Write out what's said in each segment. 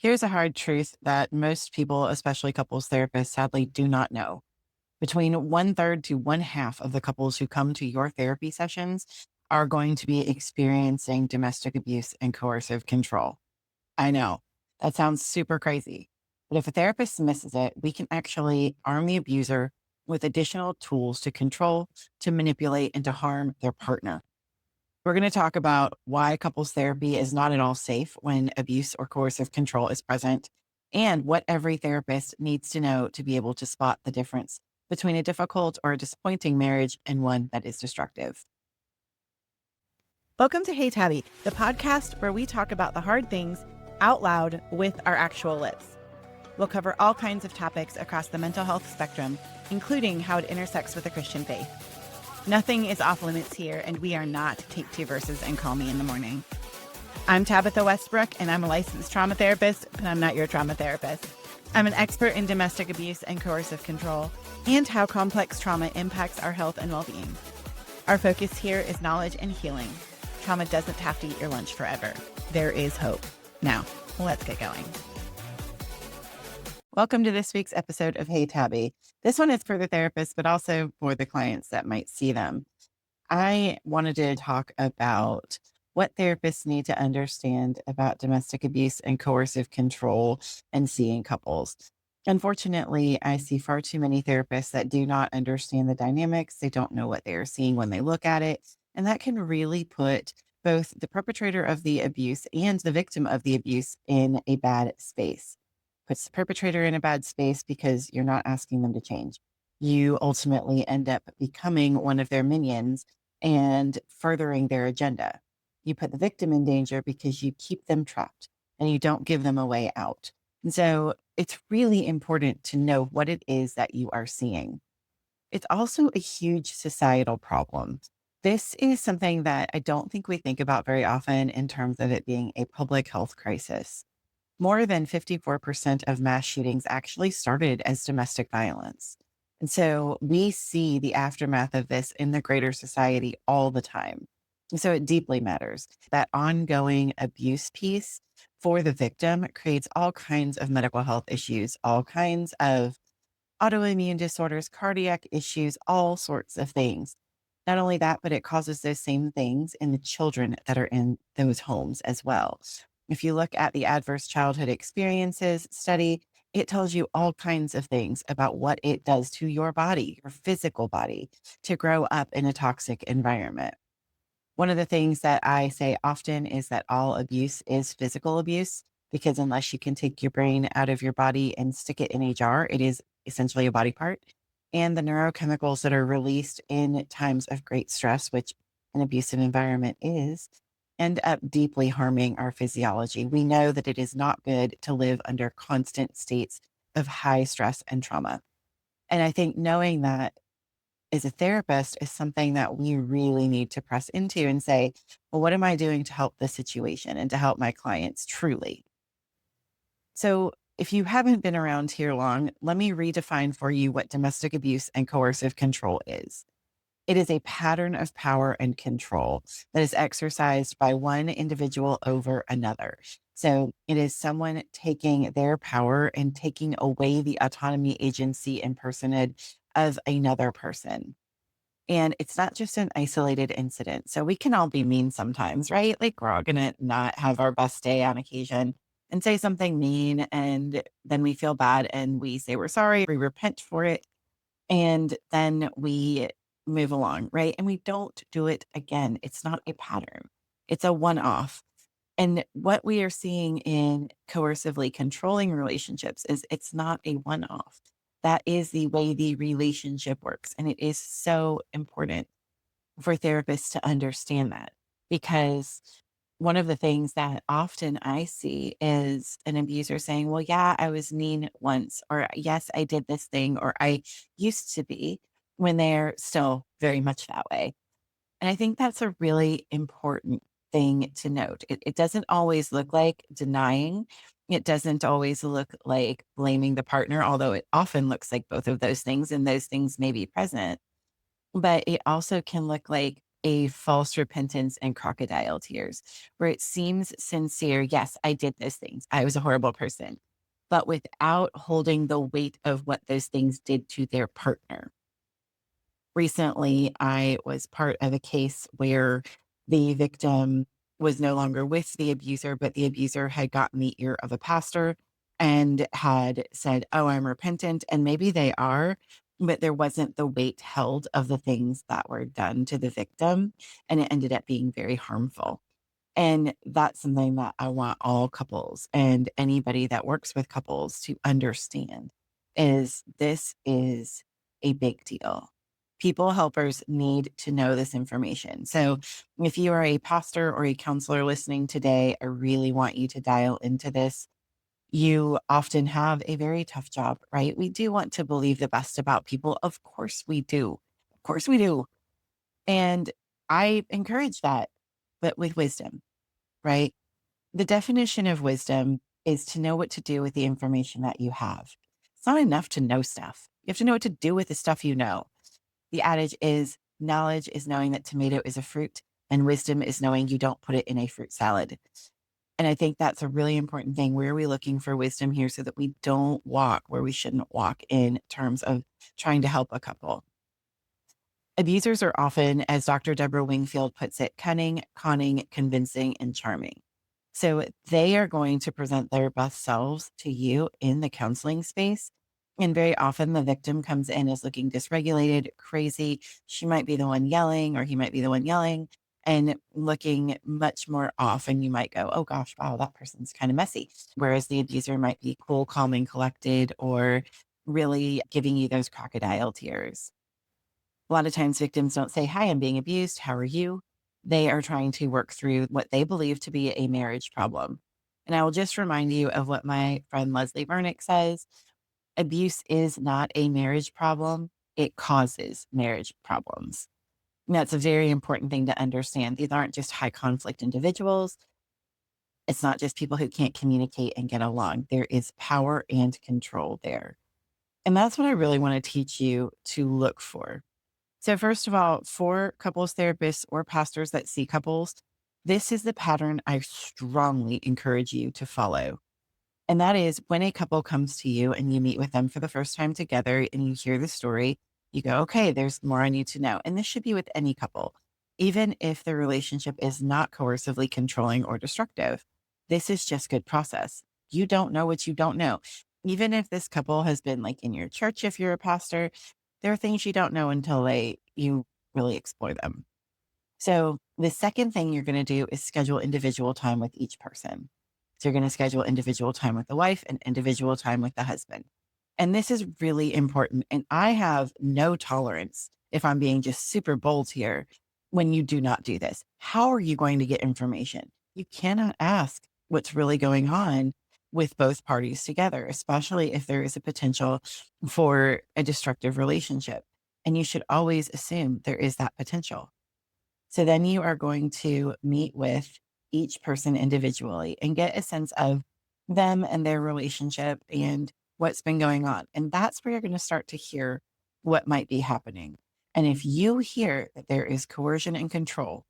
Here's a hard truth that most people, especially couples therapists, sadly do not know. Between one third to one half of the couples who come to your therapy sessions are going to be experiencing domestic abuse and coercive control. I know that sounds super crazy, but if a therapist misses it, we can actually arm the abuser with additional tools to control, to manipulate, and to harm their partner. We're going to talk about why couples therapy is not at all safe when abuse or coercive control is present, and what every therapist needs to know to be able to spot the difference between a difficult or a disappointing marriage and one that is destructive. Welcome to Hey Tabby, the podcast where we talk about the hard things out loud with our actual lips. We'll cover all kinds of topics across the mental health spectrum, including how it intersects with the Christian faith. Nothing is off limits here, and we are not take two verses and call me in the morning. I'm Tabitha Westbrook, and I'm a licensed trauma therapist, but I'm not your trauma therapist. I'm an expert in domestic abuse and coercive control, and how complex trauma impacts our health and well-being. Our focus here is knowledge and healing. Trauma doesn't have to eat your lunch forever. There is hope. Now, let's get going. Welcome to this week's episode of Hey Tabby. This one is for the therapist, but also for the clients that might see them. I wanted to talk about what therapists need to understand about domestic abuse and coercive control and seeing couples. Unfortunately, I see far too many therapists that do not understand the dynamics. They don't know what they are seeing when they look at it. And that can really put both the perpetrator of the abuse and the victim of the abuse in a bad space. Puts the perpetrator in a bad space because you're not asking them to change. You ultimately end up becoming one of their minions and furthering their agenda. You put the victim in danger because you keep them trapped and you don't give them a way out. And so it's really important to know what it is that you are seeing. It's also a huge societal problem. This is something that I don't think we think about very often in terms of it being a public health crisis. More than 54% of mass shootings actually started as domestic violence. And so we see the aftermath of this in the greater society all the time. And so it deeply matters. That ongoing abuse piece for the victim creates all kinds of medical health issues, all kinds of autoimmune disorders, cardiac issues, all sorts of things. Not only that, but it causes those same things in the children that are in those homes as well. If you look at the adverse childhood experiences study, it tells you all kinds of things about what it does to your body, your physical body, to grow up in a toxic environment. One of the things that I say often is that all abuse is physical abuse, because unless you can take your brain out of your body and stick it in a jar, it is essentially a body part. And the neurochemicals that are released in times of great stress, which an abusive environment is, end up deeply harming our physiology. We know that it is not good to live under constant states of high stress and trauma. And I think knowing that as a therapist is something that we really need to press into and say, well, what am I doing to help the situation and to help my clients truly? So, if you haven't been around here long, let me redefine for you what domestic abuse and coercive control is. It is a pattern of power and control that is exercised by one individual over another. So it is someone taking their power and taking away the autonomy, agency, and personhood of another person. And it's not just an isolated incident. So we can all be mean sometimes, right? Like we're all going to not have our best day on occasion and say something mean. And then we feel bad and we say we're sorry, we repent for it. And then we move along, right? And we don't do it again. It's not a pattern, it's a one off. And what we are seeing in coercively controlling relationships is it's not a one off. That is the way the relationship works. And it is so important for therapists to understand that because one of the things that often I see is an abuser saying, well, yeah, I was mean once, or yes, I did this thing, or I used to be, when they're still very much that way. And I think that's a really important thing to note. It doesn't always look like denying. It doesn't always look like blaming the partner, although it often looks like both of those things, and those things may be present. But it also can look like a false repentance and crocodile tears, where it seems sincere. Yes, I did those things. I was a horrible person, but without holding the weight of what those things did to their partner. Recently, I was part of a case where the victim was no longer with the abuser, but the abuser had gotten the ear of a pastor and had said, "Oh, I'm repentant." And maybe they are, but there wasn't the weight held of the things that were done to the victim. And it ended up being very harmful. And that's something that I want all couples and anybody that works with couples to understand is this is a big deal. People helpers need to know this information. So if you are a pastor or a counselor listening today, I really want you to dial into this. You often have a very tough job, right? We do want to believe the best about people. Of course we do. Of course we do. And I encourage that, but with wisdom, right? The definition of wisdom is to know what to do with the information that you have. It's not enough to know stuff. You have to know what to do with the stuff you know. The adage is knowledge is knowing that tomato is a fruit, and wisdom is knowing you don't put it in a fruit salad. And I think that's a really important thing. Where are we looking for wisdom here so that we don't walk where we shouldn't walk in terms of trying to help a couple? Abusers are often, as Dr. Deborah Wingfield puts it, cunning, conning, convincing, and charming. So they are going to present their best selves to you in the counseling space. And very often the victim comes in as looking dysregulated, crazy. She might be the one yelling, or he might be the one yelling and looking much more off. And you might go, oh gosh, wow, that person's kind of messy. Whereas the abuser might be cool, calm, and collected, or really giving you those crocodile tears. A lot of times victims don't say, hi, I'm being abused. How are you? They are trying to work through what they believe to be a marriage problem. And I will just remind you of what my friend Leslie Vernick says. Abuse is not a marriage problem. It causes marriage problems. And that's a very important thing to understand. These aren't just high conflict individuals. It's not just people who can't communicate and get along. There is power and control there. And that's what I really want to teach you to look for. So, first of all, for couples therapists or pastors that see couples, this is the pattern I strongly encourage you to follow. And that is when a couple comes to you and you meet with them for the first time together and you hear the story, you go, okay, there's more I need to know. And this should be with any couple, even if the relationship is not coercively controlling or destructive. This is just good process. You don't know what you don't know. Even if this couple has been like in your church, if you're a pastor, there are things you don't know until you really explore them. So the second thing you're going to do is schedule individual time with each person. So you're going to schedule individual time with the wife and individual time with the husband. And this is really important. And I have no tolerance, if I'm being just super bold here, when you do not do this. How are you going to get information? You cannot ask what's really going on with both parties together, especially if there is a potential for a destructive relationship. And you should always assume there is that potential. So then you are going to meet with each person individually and get a sense of them and their relationship and what's been going on. And that's where you're going to start to hear what might be happening. And if you hear that there is coercion and control,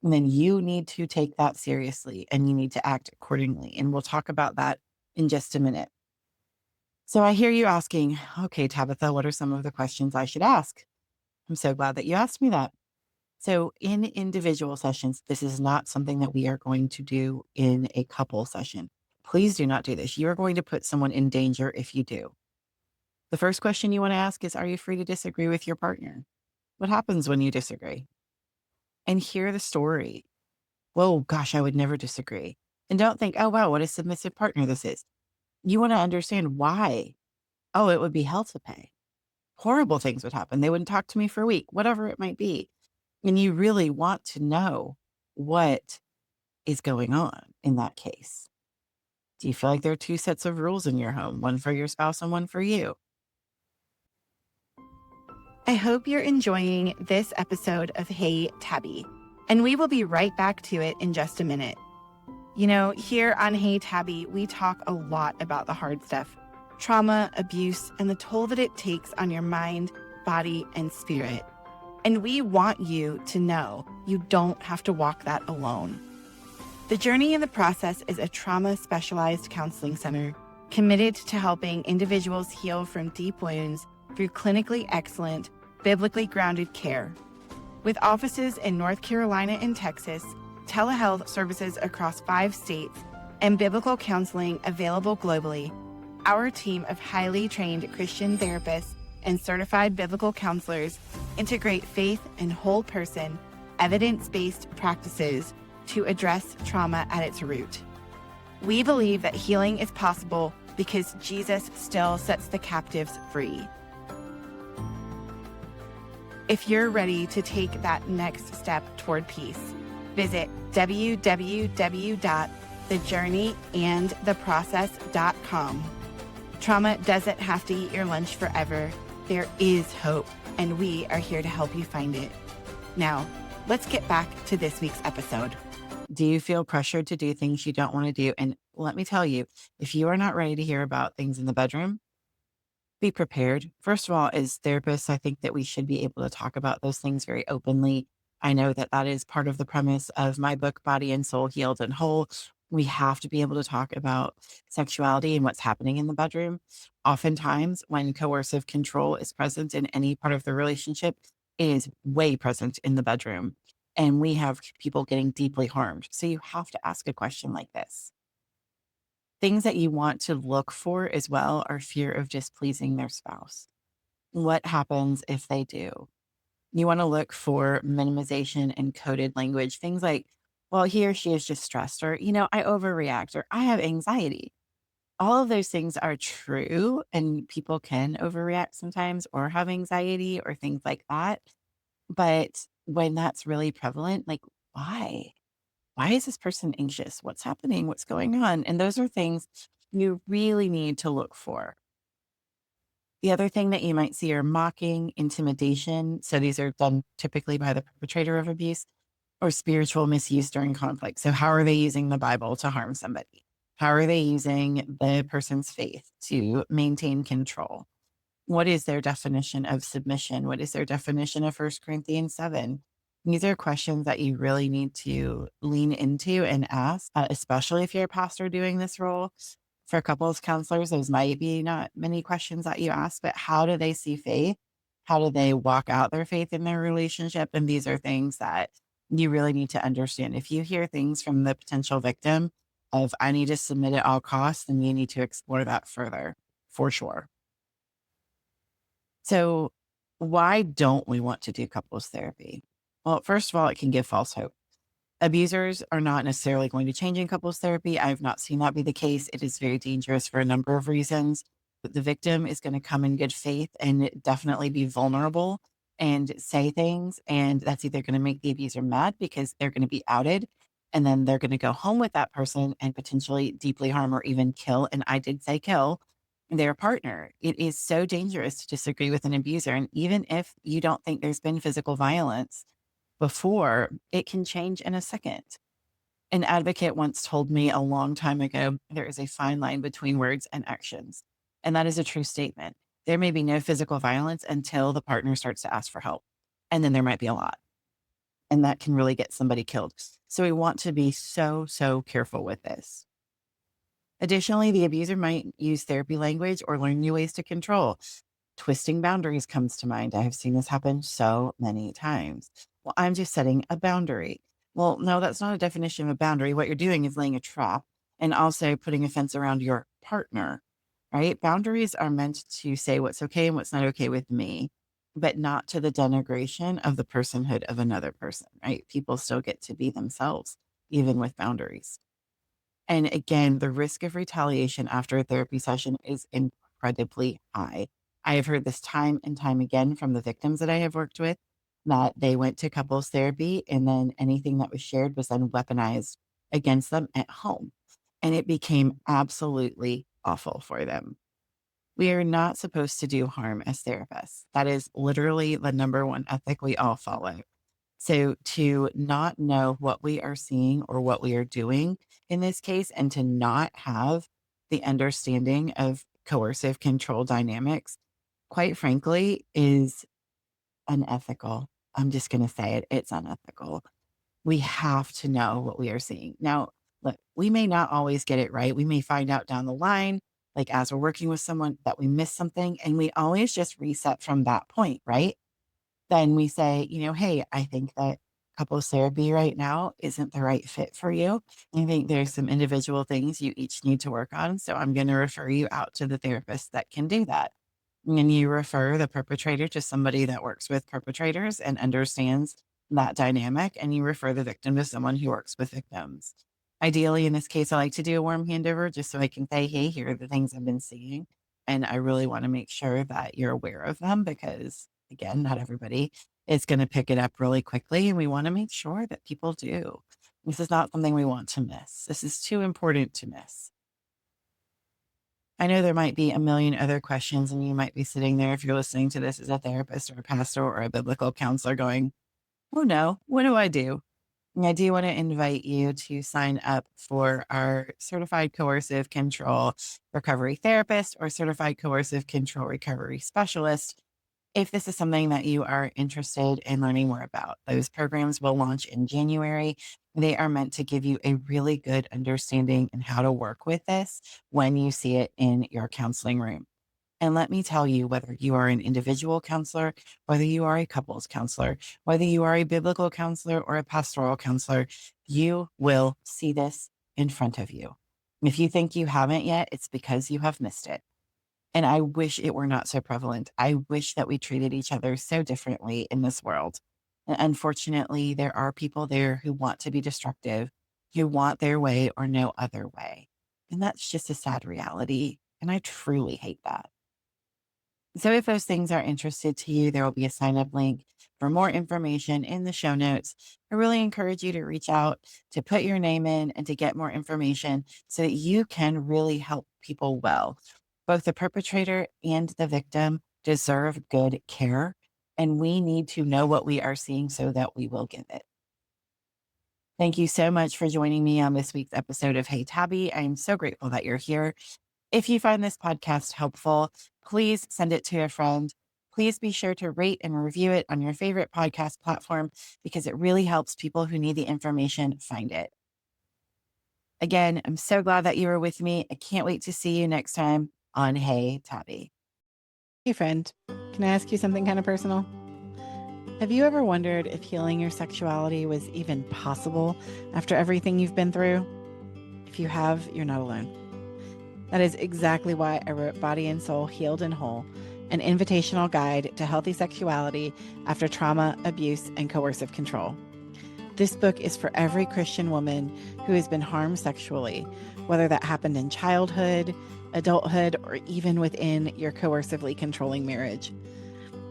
then you need to take that seriously and you need to act accordingly. And we'll talk about that in just a minute. So I hear you asking, okay, Tabitha, what are some of the questions I should ask? I'm so glad that you asked me that. So in individual sessions, this is not something that we are going to do in a couple session. Please do not do this. You are going to put someone in danger if you do. The first question you want to ask is, are you free to disagree with your partner? What happens when you disagree? And hear the story. Whoa, gosh, I would never disagree. And don't think, oh, wow, what a submissive partner this is. You want to understand why. Oh, it would be hell to pay. Horrible things would happen. They wouldn't talk to me for a week, whatever it might be. And you really want to know what is going on in that case. Do you feel like there are two sets of rules in your home, one for your spouse and one for you? I hope you're enjoying this episode of Hey Tabby, and we will be right back to it in just a minute. You know, here on Hey Tabby, we talk a lot about the hard stuff, trauma, abuse, and the toll that it takes on your mind, body, and spirit. And we want you to know you don't have to walk that alone. The Journey in the Process is a trauma-specialized counseling center committed to helping individuals heal from deep wounds through clinically excellent, biblically grounded care. With offices in North Carolina and Texas, telehealth services across 5 states, and biblical counseling available globally, our team of highly trained Christian therapists and certified biblical counselors integrate faith and whole person, evidence-based practices to address trauma at its root. We believe that healing is possible because Jesus still sets the captives free. If you're ready to take that next step toward peace, visit www.thejourneyandtheprocess.com. Trauma doesn't have to eat your lunch forever. There is hope, and we are here to help you find it. Now, let's get back to this week's episode. Do you feel pressured to do things you don't want to do? And let me tell you, if you are not ready to hear about things in the bedroom, be prepared. First of all, as therapists, I think that we should be able to talk about those things very openly. I know that that is part of the premise of my book, Body and Soul Healed and Whole. We have to be able to talk about sexuality and what's happening in the bedroom. Oftentimes, when coercive control is present in any part of the relationship, it is way present in the bedroom. And we have people getting deeply harmed. So you have to ask a question like this. Things that you want to look for as well are fear of displeasing their spouse. What happens if they do? You want to look for minimization and coded language, things like, well, he or she is just stressed, or, I overreact, or I have anxiety. All of those things are true, and people can overreact sometimes or have anxiety or things like that. But when that's really prevalent, like, why? Why is this person anxious? What's happening? What's going on? And those are things you really need to look for. The other thing that you might see are mocking, intimidation. So these are done typically by the perpetrator of abuse, or spiritual misuse during conflict. So how are they using the Bible to harm somebody? How are they using the person's faith to maintain control? What is their definition of submission? What is their definition of 1 Corinthians 7? These are questions that you really need to lean into and ask, especially if you're a pastor doing this role. For couples counselors, those might be not many questions that you ask, but how do they see faith? How do they walk out their faith in their relationship? And these are things that you really need to understand. If you hear things from the potential victim of, I need to submit at all costs, then you need to explore that further, for sure. So, why don't we want to do couples therapy? Well, first of all, it can give false hope. Abusers are not necessarily going to change in couples therapy. I've not seen that be the case. It is very dangerous for a number of reasons. But the victim is going to come in good faith and definitely be vulnerable and say things. And that's either going to make the abuser mad because they're going to be outed. And then they're going to go home with that person and potentially deeply harm or even kill. And I did say kill their partner. It is so dangerous to disagree with an abuser. And even if you don't think there's been physical violence before, it can change in a second. An advocate once told me a long time ago, there is a fine line between words and actions. And that is a true statement. There may be no physical violence until the partner starts to ask for help. And then there might be a lot. And that can really get somebody killed. So we want to be so, so careful with this. Additionally, the abuser might use therapy language or learn new ways to control. Twisting boundaries comes to mind. I have seen this happen so many times. Well, I'm just setting a boundary. Well, no, that's not a definition of a boundary. What you're doing is laying a trap and also putting a fence around your partner, right? Boundaries are meant to say what's okay and what's not okay with me, but not to the denigration of the personhood of another person, right? People still get to be themselves, even with boundaries. And again, the risk of retaliation after a therapy session is incredibly high. I have heard this time and time again from the victims that I have worked with, that they went to couples therapy and then anything that was shared was then weaponized against them at home. And it became absolutely awful for them. We are not supposed to do harm as therapists. That is literally the number one ethic we all follow. So to not know what we are seeing or what we are doing in this case, and to not have the understanding of coercive control dynamics, quite frankly, is unethical. I'm just going to say it. It's unethical. We have to know what we are seeing. Now, look, we may not always get it right. We may find out down the line, like as we're working with someone, that we missed something, and we always just reset from that point, right? Then we say, hey, I think that couples therapy right now isn't the right fit for you. I think there's some individual things you each need to work on. So I'm going to refer you out to the therapist that can do that. And you refer the perpetrator to somebody that works with perpetrators and understands that dynamic. And you refer the victim to someone who works with victims. Ideally, in this case, I like to do a warm handover just so I can say, hey, here are the things I've been seeing. And I really want to make sure that you're aware of them because, again, not everybody is going to pick it up really quickly. And we want to make sure that people do. This is not something we want to miss. This is too important to miss. I know there might be a million other questions, and you might be sitting there if you're listening to this as a therapist or a pastor or a biblical counselor going, oh no, what do I do? And I do want to invite you to sign up for our certified coercive control recovery therapist or certified coercive control recovery specialist if this is something that you are interested in learning more about. Those programs will launch in January. They are meant to give you a really good understanding and how to work with this when you see it in your counseling room. And let me tell you, whether you are an individual counselor, whether you are a couples counselor, whether you are a biblical counselor or a pastoral counselor, you will see this in front of you. If you think you haven't yet, it's because you have missed it. And I wish it were not so prevalent. I wish that we treated each other so differently in this world. And unfortunately, there are people there who want to be destructive, who want their way or no other way. And that's just a sad reality. And I truly hate that. So if those things are interested to you, there will be a sign up link for more information in the show notes. I really encourage you to reach out, to put your name in, and to get more information so that you can really help people well. Both the perpetrator and the victim deserve good care, and we need to know what we are seeing so that we will give it. Thank you so much for joining me on this week's episode of Hey Tabby. I am so grateful that you're here. If you find this podcast helpful, please send it to a friend. Please be sure to rate and review it on your favorite podcast platform because it really helps people who need the information find it. Again, I'm so glad that you were with me. I can't wait to see you next time on Hey Tabby. Hey friend, can I ask you something kind of personal? Have you ever wondered if healing your sexuality was even possible after everything you've been through? If you have, you're not alone. That is exactly why I wrote Body and Soul Healed and Whole, an invitational guide to healthy sexuality after trauma, abuse, and coercive control. This book is for every Christian woman who has been harmed sexually, whether that happened in childhood, adulthood, or even within your coercively controlling marriage,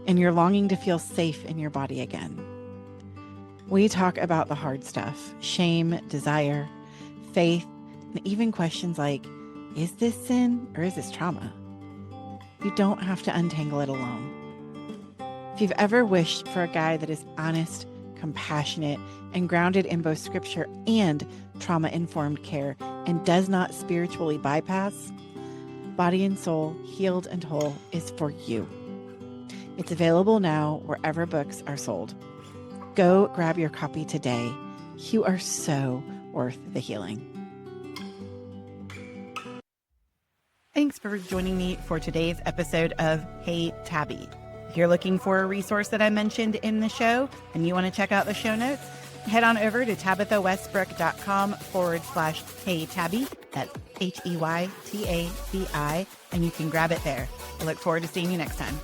and you're longing to feel safe in your body again. We talk about the hard stuff: shame, desire, faith, and even questions like, is this sin or is this trauma? You don't have to untangle it alone. If you've ever wished for a guide that is honest, compassionate, and grounded in both scripture and trauma-informed care and does not spiritually bypass, Body and Soul Healed and Whole is for you. It's available now wherever books are sold. Go grab your copy today. You are so worth the healing. Thanks for joining me for today's episode of Hey Tabby. If you're looking for a resource that I mentioned in the show and you want to check out the show notes, head on over to tabithawestbrook.com/Hey Tabby. That's HEYTABI, and you can grab it there. I look forward to seeing you next time.